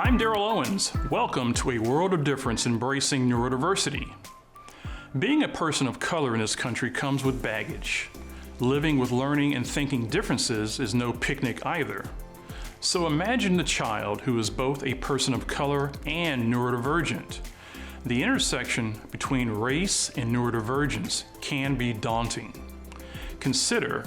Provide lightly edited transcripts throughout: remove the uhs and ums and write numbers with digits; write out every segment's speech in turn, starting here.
I'm Daryl Owens. Welcome to A World of Difference Embracing Neurodiversity. Being a person of color in this country comes with baggage. Living with learning and thinking differences is no picnic either. So imagine the child who is both a person of color and neurodivergent. The intersection between race and neurodivergence can be daunting. Consider,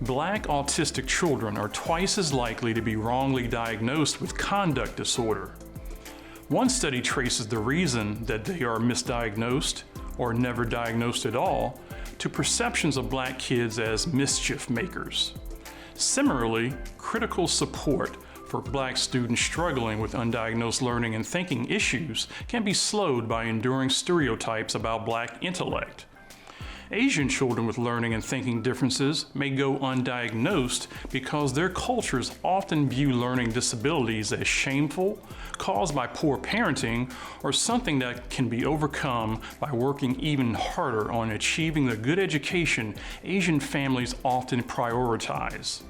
Black autistic children are twice as likely to be wrongly diagnosed with conduct disorder. One study traces the reason that they are misdiagnosed or never diagnosed at all to perceptions of Black kids as mischief-makers. Similarly, critical support for Black students struggling with undiagnosed learning and thinking issues can be slowed by enduring stereotypes about Black intellect. Asian children with learning and thinking differences may go undiagnosed because their cultures often view learning disabilities as shameful, caused by poor parenting, or something that can be overcome by working even harder on achieving the good education Asian families often prioritize.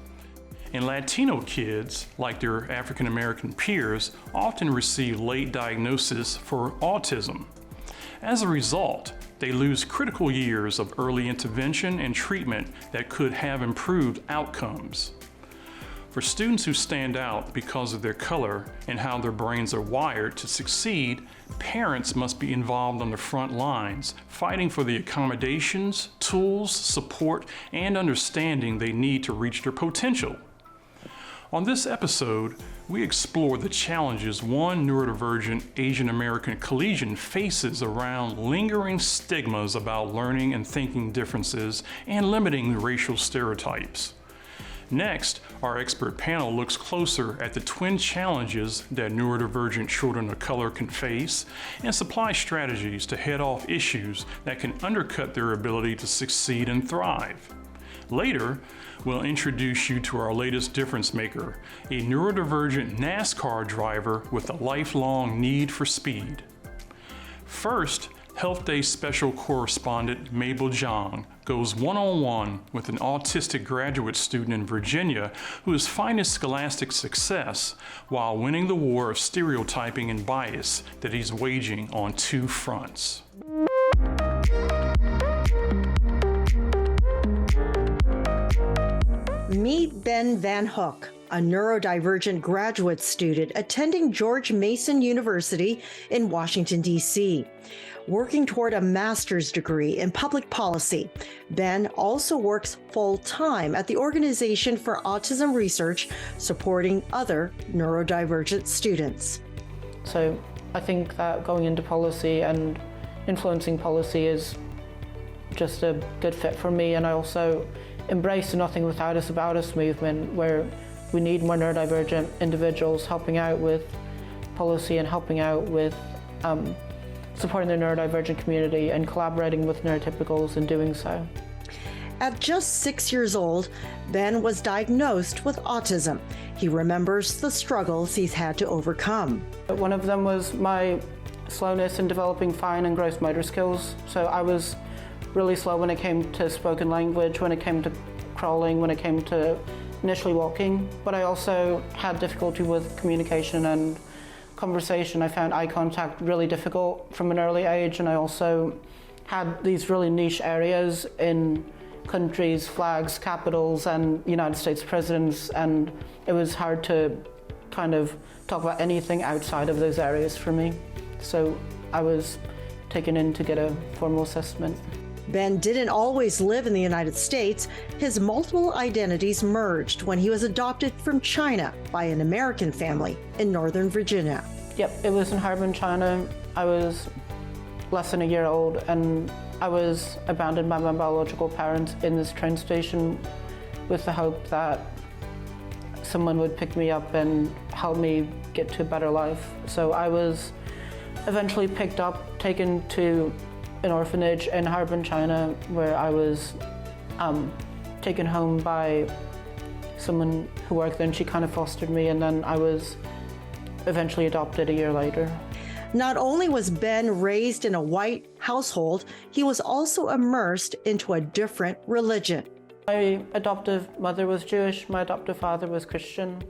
And Latino kids, like their African American peers, often receive late diagnosis for autism. As a result, they lose critical years of early intervention and treatment that could have improved outcomes. For students who stand out because of their color and how their brains are wired to succeed, parents must be involved on the front lines, fighting for the accommodations, tools, support, and understanding they need to reach their potential. On this episode, we explore the challenges one neurodivergent Asian American collegian faces around lingering stigmas about learning and thinking differences and limiting racial stereotypes. Next, our expert panel looks closer at the twin challenges that neurodivergent children of color can face and supply strategies to head off issues that can undercut their ability to succeed and thrive. Later, we'll introduce you to our latest difference maker, a neurodivergent NASCAR driver with a lifelong need for speed. First, Health Day Special Correspondent Mabel Zhang goes one-on-one with an autistic graduate student in Virginia who is finding scholastic success while winning the war of stereotyping and bias that he's waging on two fronts. Meet Ben Van Hook, a neurodivergent graduate student attending George Mason University in Washington, D.C. Working toward a master's degree in public policy, Ben also works full-time at the Organization for Autism Research, supporting other neurodivergent students. So I think that going into policy and influencing policy is just a good fit for me, and I also embrace the Nothing Without Us About Us movement, where we need more neurodivergent individuals helping out with policy and helping out with supporting the neurodivergent community and collaborating with neurotypicals in doing so. At just 6 years old, Ben was diagnosed with autism. He remembers the struggles he's had to overcome. One of them was my slowness in developing fine and gross motor skills. So I was really slow when it came to spoken language, when it came to crawling, when it came to initially walking. But I also had difficulty with communication and conversation. I found eye contact really difficult from an early age, and I also had these really niche areas in countries, flags, capitals, and United States presidents, and it was hard to kind of talk about anything outside of those areas for me. So I was taken in to get a formal assessment. Ben didn't always live in the United States. His multiple identities merged when he was adopted from China by an American family in Northern Virginia. Yep, it was in Harbin, China. I was less than a year old, and I was abandoned by my biological parents in this train station with the hope that someone would pick me up and help me get to a better life. So I was eventually picked up, taken to an orphanage in Harbin, China, where I was taken home by someone who worked there, and she kind of fostered me, and then I was eventually adopted a year later. Not only was Ben raised in a white household, he was also immersed into a different religion. My adoptive mother was Jewish, my adoptive father was Christian.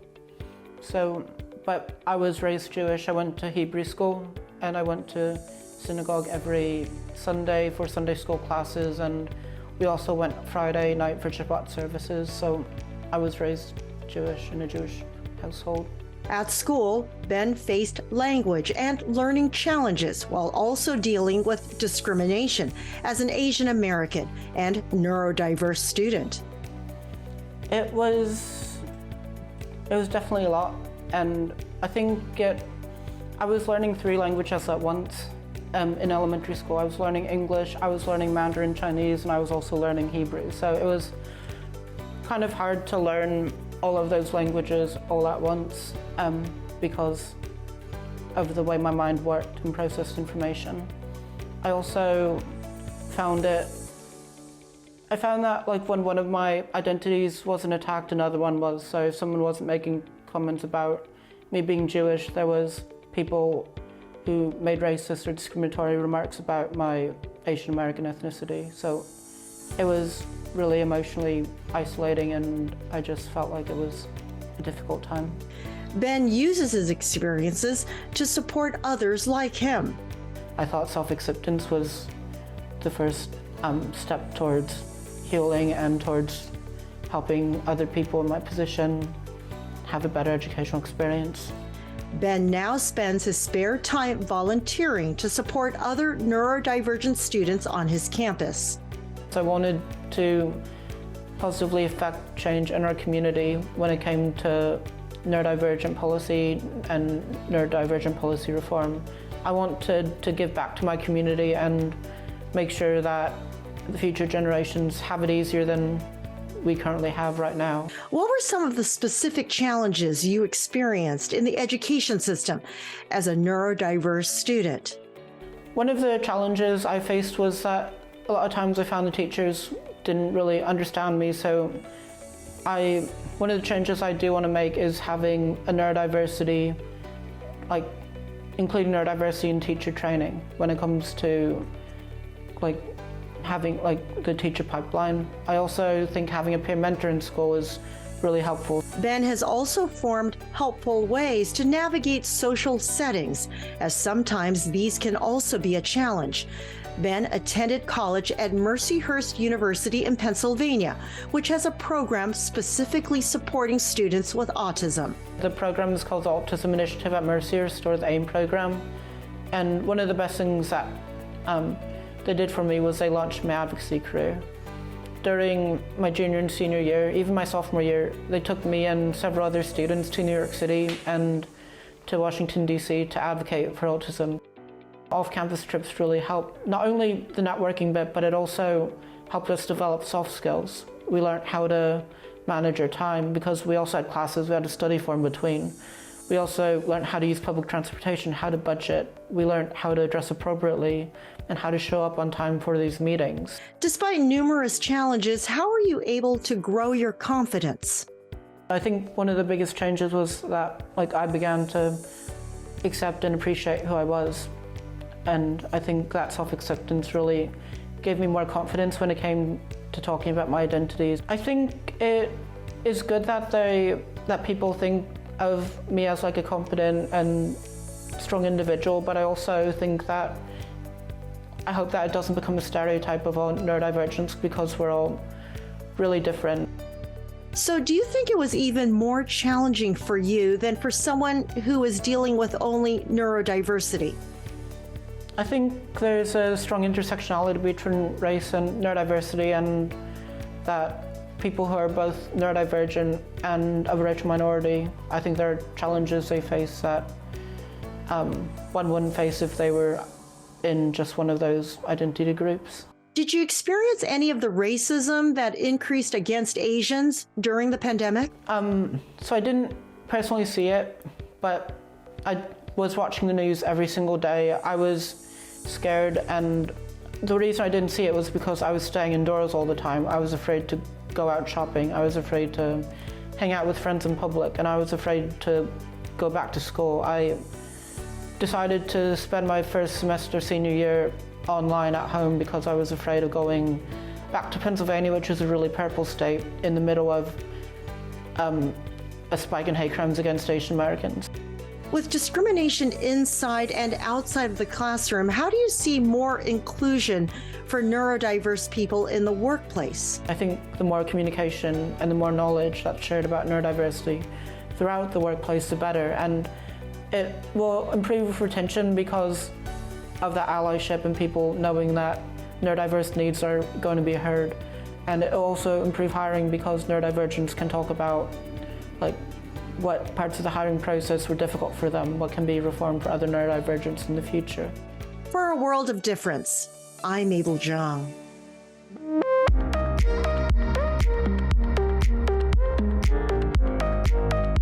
So but I was raised Jewish. I went to Hebrew school and I went to synagogue every Sunday for Sunday school classes, and we also went Friday night for Shabbat services. So I was raised Jewish in a Jewish household. At school, Ben faced language and learning challenges while also dealing with discrimination as an Asian American and neurodiverse student. It was definitely a lot, and I think I was learning 3 languages at once. In elementary school, I was learning English, I was learning Mandarin Chinese, and I was also learning Hebrew. So it was kind of hard to learn all of those languages all at once because of the way my mind worked and processed information. I also found that like when one of my identities wasn't attacked, another one was. So if someone wasn't making comments about me being Jewish, there was people who made racist or discriminatory remarks about my Asian American ethnicity. So it was really emotionally isolating, and I just felt like it was a difficult time. Ben uses his experiences to support others like him. I thought self-acceptance was the first step towards healing and towards helping other people in my position have a better educational experience. Ben now spends his spare time volunteering to support other neurodivergent students on his campus. So I wanted to positively affect change in our community when it came to neurodivergent policy and neurodivergent policy reform. I wanted to give back to my community and make sure that the future generations have it easier than we currently have right now. What were some of the specific challenges you experienced in the education system as a neurodiverse student? One of the challenges I faced was that a lot of times I found the teachers didn't really understand me, so one of the changes I do want to make is having a neurodiversity, like including neurodiversity in teacher training when it comes to having the teacher pipeline. I also think having a peer mentor in school is really helpful. Ben has also formed helpful ways to navigate social settings, as sometimes these can also be a challenge. Ben attended college at Mercyhurst University in Pennsylvania, which has a program specifically supporting students with autism. The program is called the Autism Initiative at Mercyhurst, or the AIM program. And one of the best things that they did for me was they launched my advocacy career. During my junior and senior year, even my sophomore year, they took me and several other students to New York City and to Washington, D.C. to advocate for autism. Off-campus trips really helped, not only the networking bit, but it also helped us develop soft skills. We learned how to manage our time because we also had classes we had to study for in between. We also learned how to use public transportation, how to budget. We learned how to dress appropriately and how to show up on time for these meetings. Despite numerous challenges, how are you able to grow your confidence? I think one of the biggest changes was that I began to accept and appreciate who I was. And I think that self-acceptance really gave me more confidence when it came to talking about my identities. I think it is good that people think of me as a confident and strong individual, but I also think that I hope that it doesn't become a stereotype of all neurodivergence, because we're all really different. So do you think it was even more challenging for you than for someone who is dealing with only neurodiversity? I think there's a strong intersectionality between race and neurodiversity, and that people who are both neurodivergent and of a racial minority, I think there are challenges they face that one wouldn't face if they were in just one of those identity groups. Did you experience any of the racism that increased against Asians during the pandemic? So I didn't personally see it, but I was watching the news every single day. I was scared, and the reason I didn't see it was because I was staying indoors all the time. I was afraid to go out shopping. I was afraid to hang out with friends in public, and I was afraid to go back to school. I decided to spend my first semester senior year online at home because I was afraid of going back to Pennsylvania, which is a really purple state, in the middle of a spike in hate crimes against Asian Americans. With discrimination inside and outside of the classroom, how do you see more inclusion for neurodiverse people in the workplace? I think the more communication and the more knowledge that's shared about neurodiversity throughout the workplace, the better. And it will improve retention because of the allyship and people knowing that neurodiverse needs are going to be heard. And it will also improve hiring because neurodivergents can talk about what parts of the hiring process were difficult for them, what can be reformed for other neurodivergents in the future. For a world of difference, I'm Mabel Jong.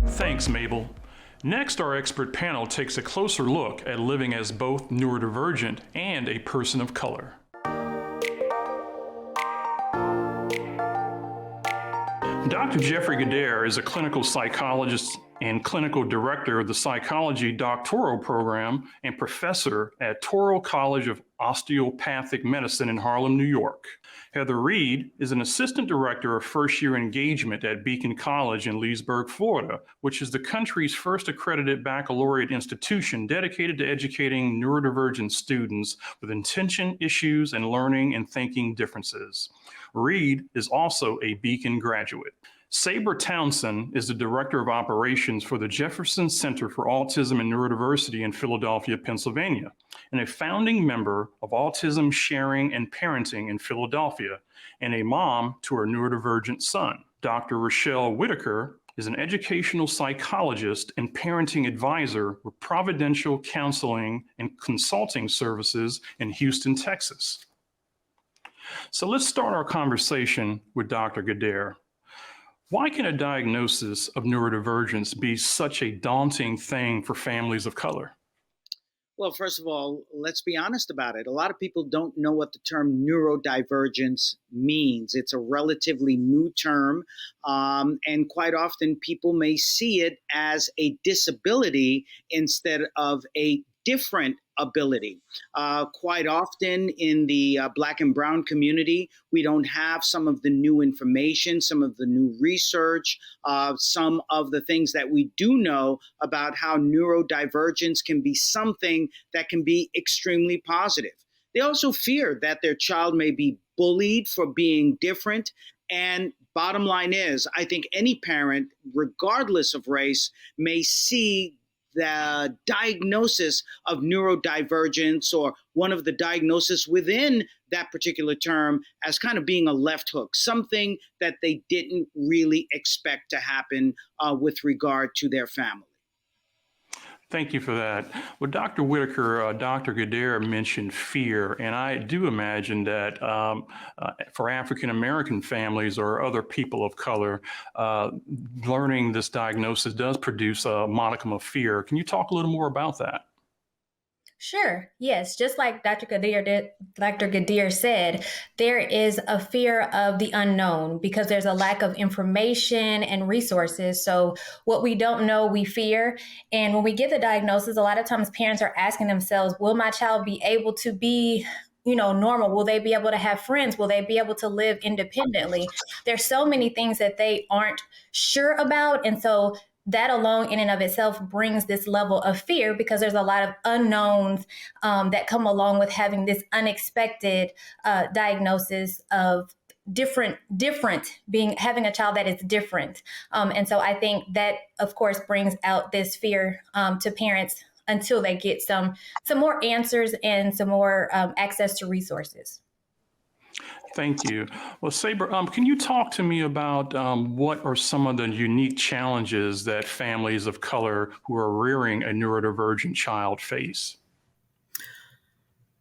Thanks, Mabel. Next, our expert panel takes a closer look at living as both neurodivergent and a person of color. Dr. Jeffrey Gadare is a clinical psychologist and clinical director of the psychology doctoral program and professor at Touro College of Osteopathic Medicine in Harlem, New York. Heather Reed is an assistant director of first-year engagement at Beacon College in Leesburg, Florida, which is the country's first accredited baccalaureate institution dedicated to educating neurodivergent students with attention issues and learning and thinking differences. Reed is also a Beacon graduate. Sabre Townsend is the Director of Operations for the Jefferson Center for Autism and Neurodiversity in Philadelphia, Pennsylvania, and a founding member of Autism Sharing and Parenting in Philadelphia, and a mom to her neurodivergent son. Dr. Rochelle Whitaker is an educational psychologist and parenting advisor with Providential Counseling and Consulting Services in Houston, Texas. So let's start our conversation with Dr. Gadare. Why can a diagnosis of neurodivergence be such a daunting thing for families of color? Well, first of all, let's be honest about it. A lot of people don't know what the term neurodivergence means. It's a relatively new term, and quite often people may see it as a disability instead of a different ability. Quite often in the Black and Brown community, we don't have some of the new information, some of the new research, some of the things that we do know about how neurodivergence can be something that can be extremely positive. They also fear that their child may be bullied for being different. And bottom line is, I think any parent, regardless of race, may see the diagnosis of neurodivergence or one of the diagnoses within that particular term as kind of being a left hook, something that they didn't really expect to happen with regard to their family. Thank you for that. Well, Dr. Whitaker, Dr. Gadare mentioned fear, and I do imagine that for African-American families or other people of color, learning this diagnosis does produce a modicum of fear. Can you talk a little more about that? Sure. Yes. Just like Dr. Gadare said, there is a fear of the unknown because there's a lack of information and resources. So what we don't know, we fear. And when we get the diagnosis, a lot of times parents are asking themselves, will my child be able to be normal? Will they be able to have friends? Will they be able to live independently? There's so many things that they aren't sure about. And so that alone in and of itself brings this level of fear because there's a lot of unknowns that come along with having this unexpected diagnosis of having a child that is different. And so I think that, of course, brings out this fear to parents until they get some more answers and some more access to resources. Thank you. Well, Sabre, can you talk to me about what are some of the unique challenges that families of color who are rearing a neurodivergent child face?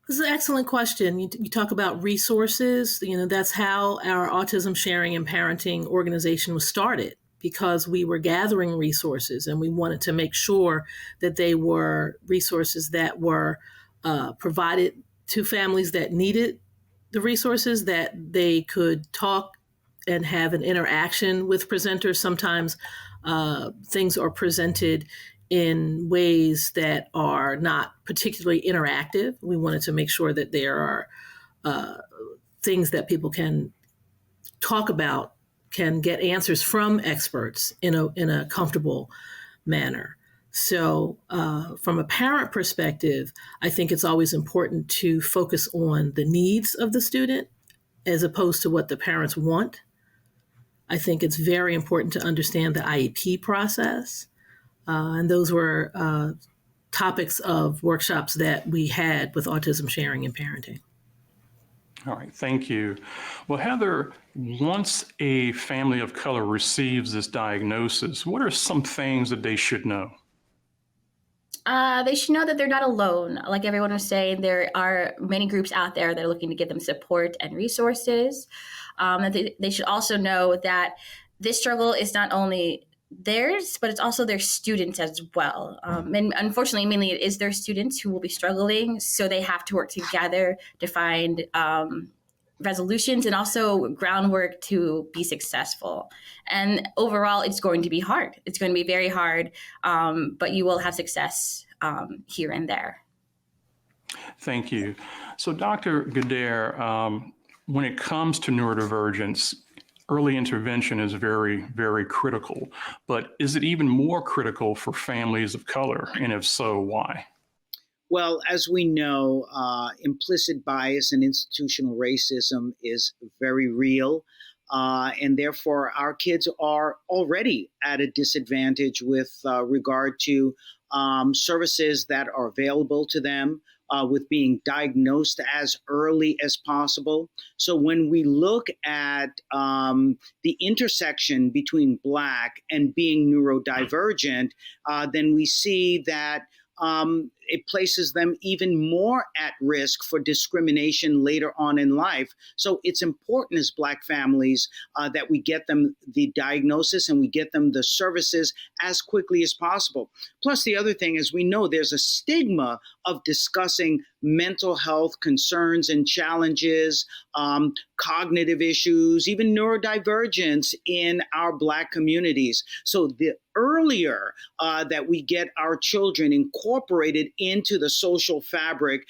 This is an excellent question. You talk about resources. That's how our Autism Sharing and Parenting organization was started, because we were gathering resources and we wanted to make sure that they were resources that were provided to families that needed the resources, that they could talk and have an interaction with presenters. Sometimes things are presented in ways that are not particularly interactive. We wanted to make sure that there are things that people can talk about, can get answers from experts in a comfortable manner. So from a parent perspective, I think it's always important to focus on the needs of the student as opposed to what the parents want. I think it's very important to understand the IEP process. And those were topics of workshops that we had with autism sharing and parenting. All right, thank you. Well, Heather, once a family of color receives this diagnosis, what are some things that they should know? They should know that they're not alone. Like everyone was saying, there are many groups out there that are looking to give them support and resources. And they should also know that this struggle is not only theirs, but it's also their students as well. And unfortunately, mainly it is their students who will be struggling. So they have to work together to find resolutions and also groundwork to be successful. And overall, it's going to be hard. It's going to be very hard, but you will have success here and there. Thank you. So Dr. Gader, when it comes to neurodivergence, early intervention is very, very critical. But is it even more critical for families of color? And if so, why? Well, as we know, implicit bias and institutional racism is very real. And therefore, our kids are already at a disadvantage with regard to services that are available to them, with being diagnosed as early as possible. So when we look at the intersection between Black and being neurodivergent, then we see that it places them even more at risk for discrimination later on in life. So it's important as Black families that we get them the diagnosis and we get them the services as quickly as possible. Plus, the other thing is we know there's a stigma of discussing mental health concerns and challenges, cognitive issues, even neurodivergence in our Black communities. So the earlier that we get our children incorporated into the social fabric,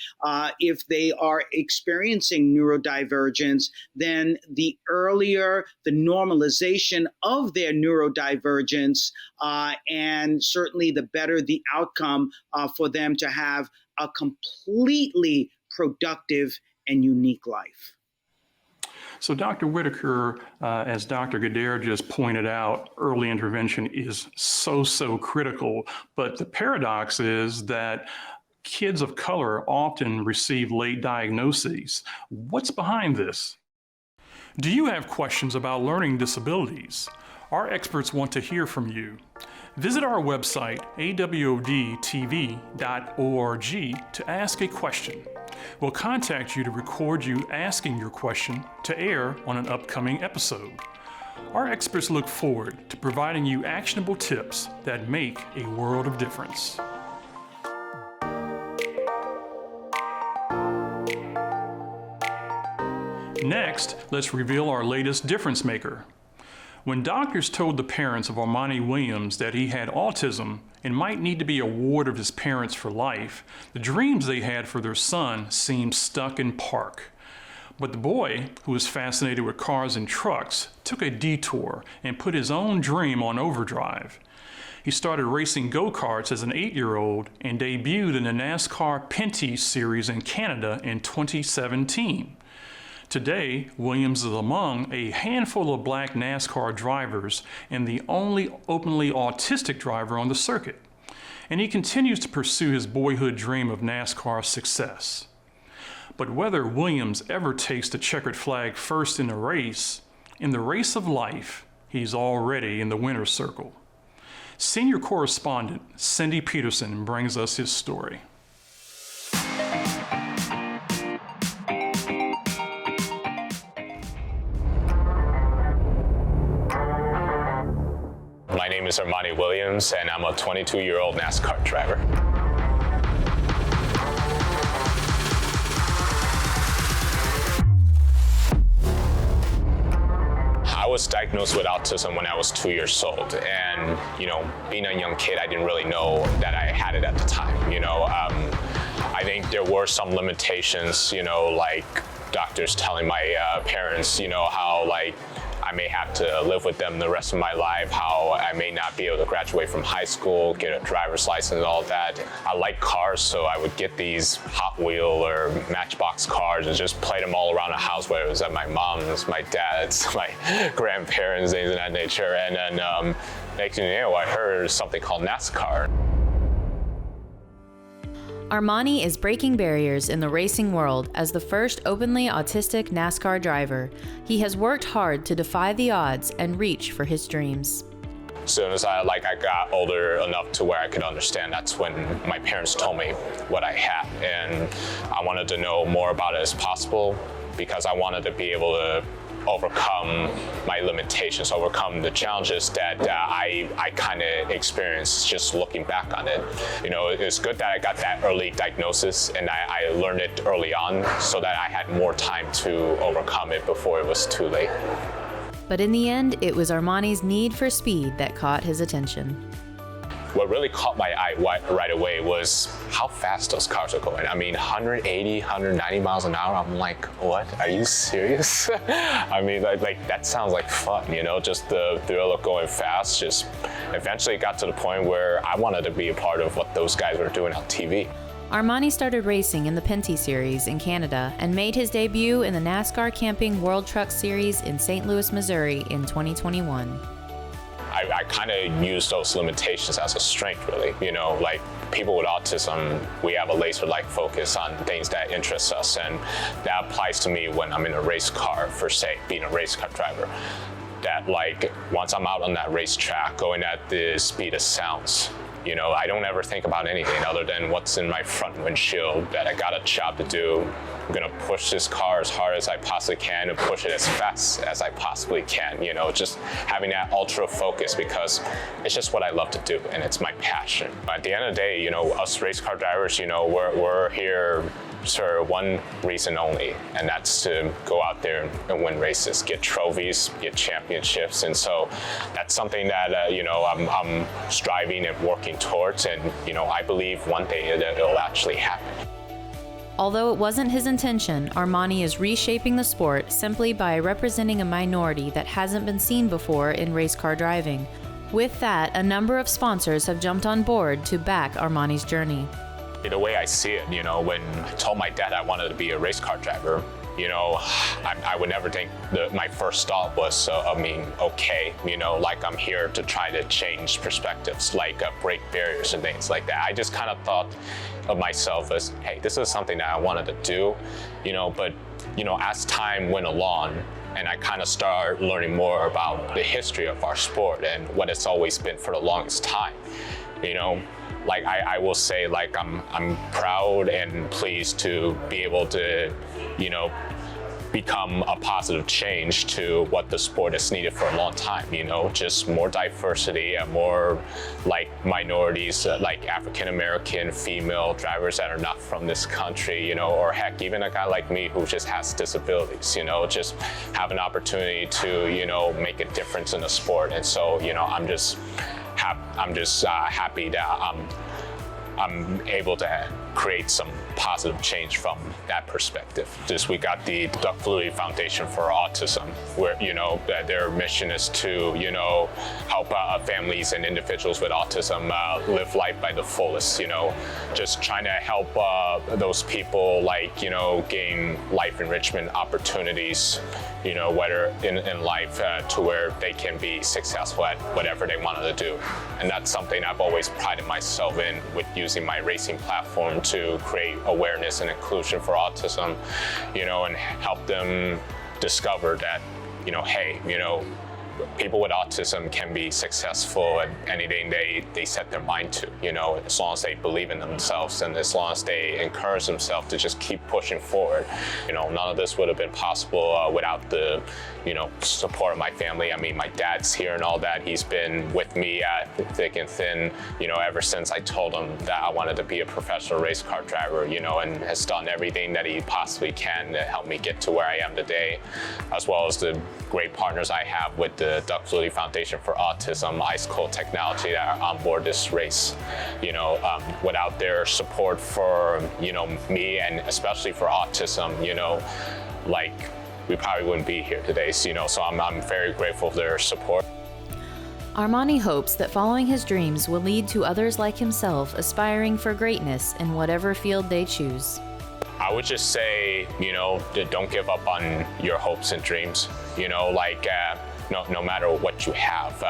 if they are experiencing neurodivergence, then the earlier the normalization of their neurodivergence, and certainly the better the outcome for them to have a completely productive and unique life. So Dr. Whitaker, as Dr. Gader just pointed out, early intervention is so critical. But the paradox is that kids of color often receive late diagnoses. What's behind this? Do you have questions about learning disabilities? Our experts want to hear from you. Visit our website, awodtv.org, to ask a question. We'll contact you to record you asking your question to air on an upcoming episode. Our experts look forward to providing you actionable tips that make a world of difference. Next, let's reveal our latest difference maker. When doctors told the parents of Armani Williams that he had autism and might need to be a ward of his parents for life, the dreams they had for their son seemed stuck in park. But the boy, who was fascinated with cars and trucks, took a detour and put his own dream on overdrive. He started racing go-karts as an 8-year-old and debuted in the NASCAR Pinty Series in Canada in 2017. Today, Williams is among a handful of Black NASCAR drivers and the only openly autistic driver on the circuit. And he continues to pursue his boyhood dream of NASCAR success. But whether Williams ever takes the checkered flag first in the race of life, he's already in the winner's circle. Senior correspondent Cindy Peterson brings us his story. My name is Armani Williams, and I'm a 22-year-old NASCAR driver. I was diagnosed with autism when I was 2 years old, and being a young kid, I didn't really know that I had it at the time. I think there were some limitations, like doctors telling my parents, how I I may have to live with them the rest of my life, how I may not be able to graduate from high school, get a driver's license and all that. I like cars, so I would get these Hot Wheel or Matchbox cars and just play them all around the house, whether it was at my mom's, my dad's, my grandparents, things of that nature. And then next thing you know, I heard something called NASCAR. Armani is breaking barriers in the racing world as the first openly autistic NASCAR driver. He has worked hard to defy the odds and reach for his dreams. As soon as I got older enough to where I could understand, that's when my parents told me what I had. And I wanted to know more about it as possible because I wanted to be able to overcome my limitations, overcome the challenges that I kind of experienced just looking back on it. You know, it's good that I got that early diagnosis and I learned it early on so that I had more time to overcome it before it was too late. But in the end, it was Armani's need for speed that caught his attention. What really caught my eye right away was how fast those cars are going. I mean, 180, 190 miles an hour. I'm like, what? Are you serious? I mean, like that sounds like fun, you know, just the thrill of going fast. Just eventually got to the point where I wanted to be a part of what those guys were doing on TV. Armani started racing in the Pinty Series in Canada and made his debut in the NASCAR Camping World Truck Series in St. Louis, Missouri in 2021. I kind of use those limitations as a strength, really. You know, like people with autism, we have a laser-like focus on things that interest us, and that applies to me when I'm in a race car, for say, being a race car driver. That like, once I'm out on that racetrack, going at the speed of sounds, you know, I don't ever think about anything other than what's in my front windshield, that I got a job to do. I'm gonna push this car as hard as I possibly can and push it as fast as I possibly can, you know, just having that ultra focus because it's just what I love to do and it's my passion. But at the end of the day, you know, us race car drivers, you know, we're here for one reason only, and that's to go out there and win races, get trophies, get championships. And so that's something that, you know, I'm striving and working towards, and, you know, I believe one day it'll actually happen. Although it wasn't his intention, Armani is reshaping the sport simply by representing a minority that hasn't been seen before in race car driving. With that, a number of sponsors have jumped on board to back Armani's journey. The way I see it, you know, when I told my dad I wanted to be a race car driver, you know, I would never think that my first thought was, okay, you know, like I'm here to try to change perspectives, like break barriers and things like that. I just kind of thought of myself as, hey, this is something that I wanted to do, you know, but, you know, as time went along, and I kind of started learning more about the history of our sport and what it's always been for the longest time, you know. Like I will say, like I'm proud and pleased to be able to, you know, become a positive change to what the sport has needed for a long time, you know, just more diversity and more like minorities, like African-American female drivers that are not from this country, you know, or heck, even a guy like me who just has disabilities, you know, just have an opportunity to, you know, make a difference in the sport. And so, you know, I'm just happy that I'm able to create some positive change from that perspective. We got the Doug Flutie Foundation for Autism, where, you know, their mission is to, you know, help families and individuals with autism live life by the fullest, you know, just trying to help those people, like, you know, gain life enrichment opportunities, you know, whether in life to where they can be successful at whatever they wanted to do. And that's something I've always prided myself in with using my racing platform to create awareness and inclusion for autism, you know, and help them discover that, you know, hey, you know, people with autism can be successful at anything they set their mind to, you know, as long as they believe in themselves and as long as they encourage themselves to just keep pushing forward. You know, none of this would have been possible without the, you know, support of my family. I mean, my dad's here and all that. He's been with me thick and thin, you know, ever since I told him that I wanted to be a professional race car driver, you know, and has done everything that he possibly can to help me get to where I am today, as well as the great partners I have with the Doug Flutie Foundation for Autism, Ice Cold Technology that are on board this race. You know, without their support for, you know, me and especially for autism, you know, like we probably wouldn't be here today. So, so I'm very grateful for their support. Armani hopes that following his dreams will lead to others like himself aspiring for greatness in whatever field they choose. I would just say, don't give up on your hopes and dreams. No matter what you have,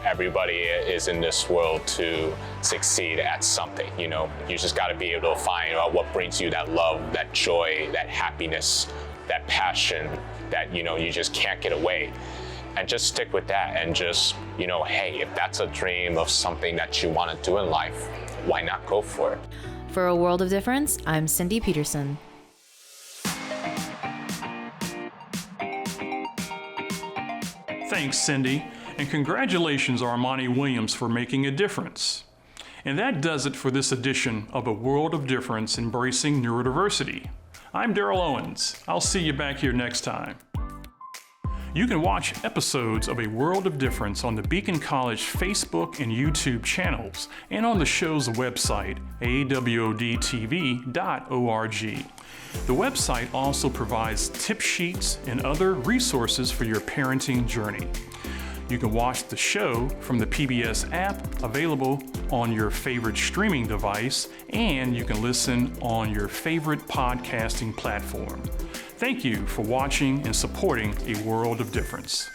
everybody is in this world to succeed at something. You just got to be able to find what brings you that love, that joy, that happiness, that passion that you just can't get away. And just stick with that, and just hey, if that's a dream of something that you want to do in life, why not go for it? For A World of Difference, I'm Cindy Peterson. Thanks, Cindy, and congratulations, Armani Williams, for making a difference. And that does it for this edition of A World of Difference Embracing Neurodiversity. I'm Daryl Owens. I'll see you back here next time. You can watch episodes of A World of Difference on the Beacon College Facebook and YouTube channels and on the show's website, awodtv.org. The website also provides tip sheets and other resources for your parenting journey. You can watch the show from the PBS app available on your favorite streaming device, and you can listen on your favorite podcasting platform. Thank you for watching and supporting A World of Difference.